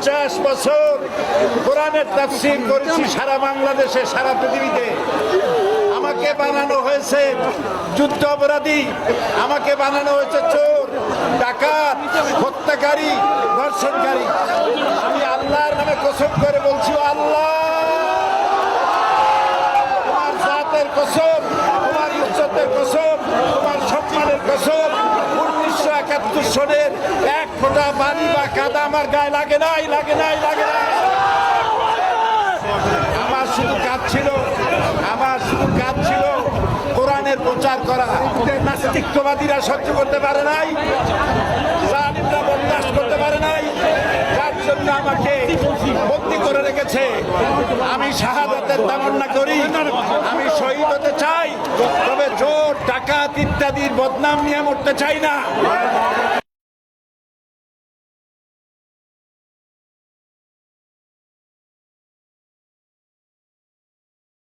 50 বছর কোরআনের তাফসীর করেছি সারা বাংলাদেশে, সারা পৃথিবীতে। আমাকে বানানো হয়েছে যুদ্ধ অপরাধী, আমাকে বানানো হয়েছে চোর, ডাকাত, হত্যাকারী, ধর্ষণকারী। আমি আল্লাহর নামে কসম করে বলছি, আল্লাহ তোমার জাতের কসম, তোমার ইজ্জতের কসম, তোমার সম্মানের কসম, 1971 সনের এক ফোঁটা বাড়ি বা কাদা আমার গায়ে লাগে নাই, লাগে নাই, লাগে নাই। আমার শুধু কাজ ছিল কোরআনের প্রচার করা। নাস্তিকবাদীরা সহ্য করতে পারে নাই, জালিমরা বরদাস্ত করতে পারে নাই, যার জন্য আমাকে বন্দী করে রেখেছে। আমি শাহাদাতের তামান্না করি, আমি শহীদ হতে চাই, তবে চোর, ডাকাত ইত্যাদির বদনাম নিয়ে মরতে চাই না।